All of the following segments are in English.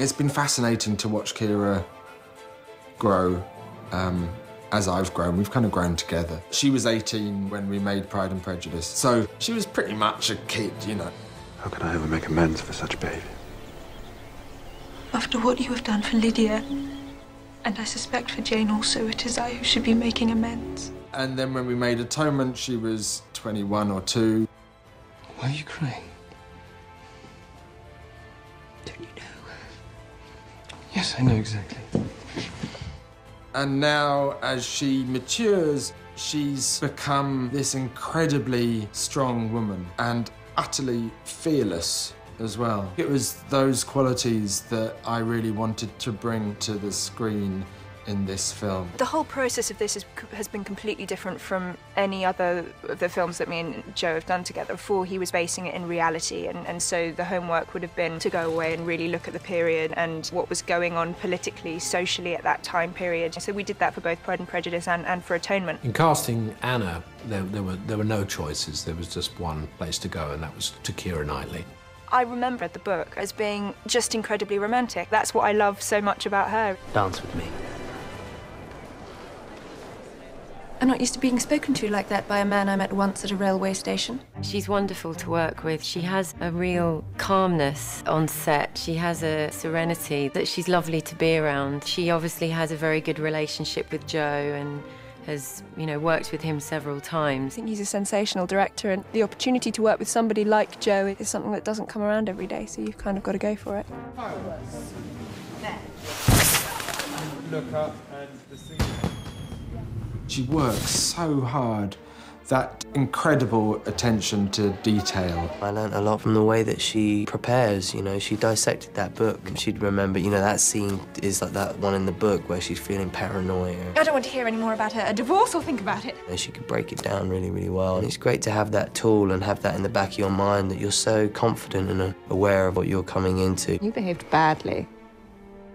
It's been fascinating to watch Kira grow as I've grown. We've kind of grown together. She was 18 when we made Pride and Prejudice, so she was pretty much a kid, you know. How can I ever make amends for such a baby? After what you have done for Lydia, and I suspect for Jane also, it is I who should be making amends. And then when we made Atonement, she was 21 or 2. Why are you crying? Don't you know? Yes, I know exactly. And now, as she matures, she's become this incredibly strong woman and utterly fearless as well. It was those qualities that I really wanted to bring to the screen in this film. The whole process of this has been completely different from any other of the films that me and Joe have done together. Before, he was basing it in reality, and so the homework would have been to go away and really look at the period and what was going on politically, socially at that time period. So we did that for both Pride and Prejudice and for Atonement. In casting Anna, there were no choices. There was just one place to go, and that was to Keira Knightley. I remember the book as being just incredibly romantic. That's what I love so much about her. Dance with me. I'm not used to being spoken to like that by a man I met once at a railway station. She's wonderful to work with. She has a real calmness on set. She has a serenity that she's lovely to be around. She obviously has a very good relationship with Joe and has, you know, worked with him several times. I think he's a sensational director, and the opportunity to work with somebody like Joe is something that doesn't come around every day, so you've kind of got to go for it. Look up and the scene. She works so hard, that incredible attention to detail. I learnt a lot from the way that she prepares, you know. She dissected that book. She'd remember, you know, that scene is like that one in the book where she's feeling paranoia. I don't want to hear any more about a divorce or think about it. And she could break it down really, really well. And it's great to have that tool and have that in the back of your mind, that you're so confident and aware of what you're coming into. You behaved badly.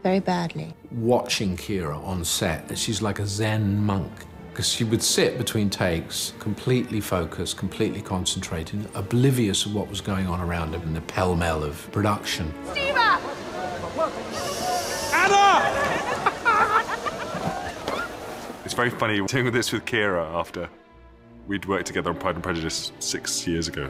Very badly. Watching Keira on set, she's like a Zen monk, because she would sit between takes, completely focused, completely concentrated, oblivious of what was going on around her in the pell-mell of production. Steva! Anna! It's very funny doing this with Keira after we'd worked together on Pride and Prejudice 7 years ago.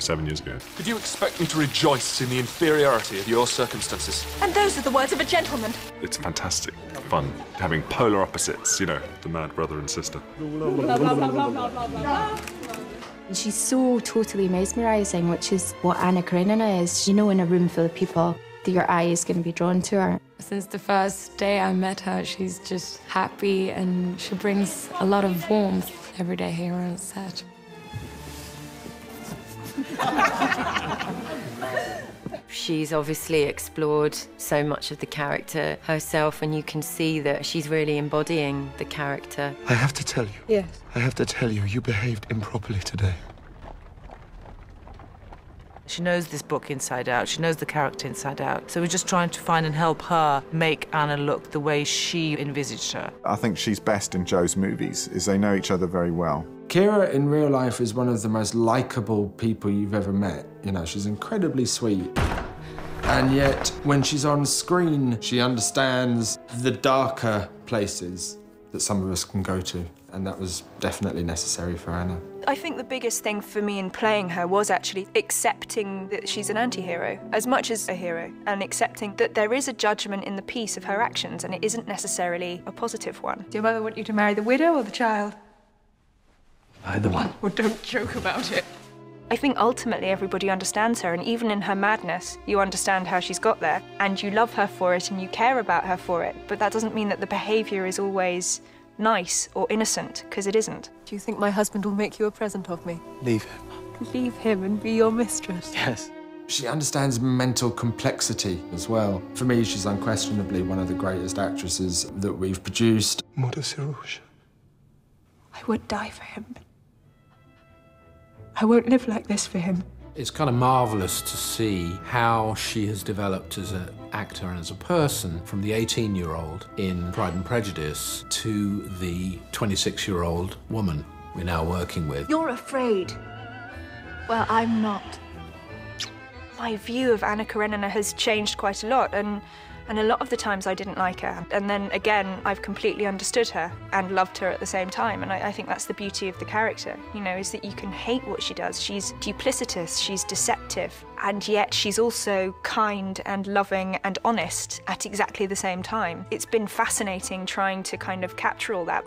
Could you expect me to rejoice in the inferiority of your circumstances? And those are the words of a gentleman. It's fantastic fun having polar opposites, you know, the mad brother and sister. She's so totally mesmerising, which is what Anna Karenina is. You know, in a room full of people, that your eye is going to be drawn to her. Since the first day I met her, she's just happy, and she brings a lot of warmth every day here on set. She's obviously explored so much of the character herself, and you can see that she's really embodying the character. I have to tell you. Yes. I have to tell you, you behaved improperly today. She knows this book inside out. She knows the character inside out. So we're just trying to find and help her make Anna look the way she envisaged her. I think she's best in Joe's movies, is they know each other very well. Keira in real life is one of the most likeable people you've ever met. You know, she's incredibly sweet. And yet, when she's on screen, she understands the darker places that some of us can go to. And that was definitely necessary for Anna. I think the biggest thing for me in playing her was actually accepting that she's an anti-hero as much as a hero, and accepting that there is a judgment in the piece of her actions, and it isn't necessarily a positive one. Do your mother want you to marry the widow or the child? Either one. Well, don't joke about it. I think ultimately everybody understands her, and even in her madness, you understand how she's got there, and you love her for it, and you care about her for it, but that doesn't mean that the behaviour is always nice or innocent, because it isn't. Do you think my husband will make you a present of me? Leave him. Leave him and be your mistress? Yes. She understands mental complexity as well. For me, she's unquestionably one of the greatest actresses that we've produced. Mother Sirouche. I would die for him. I won't live like this for him. It's kind of marvellous to see how she has developed as an actor and as a person, from the 18-year-old in Pride and Prejudice to the 26-year-old woman we're now working with. You're afraid. Well, I'm not. My view of Anna Karenina has changed quite a lot, and And a lot of the times I didn't like her. And then again, I've completely understood her and loved her at the same time. And I think that's the beauty of the character, you know, is that you can hate what she does. She's duplicitous, she's deceptive, and yet she's also kind and loving and honest at exactly the same time. It's been fascinating trying to kind of capture all that.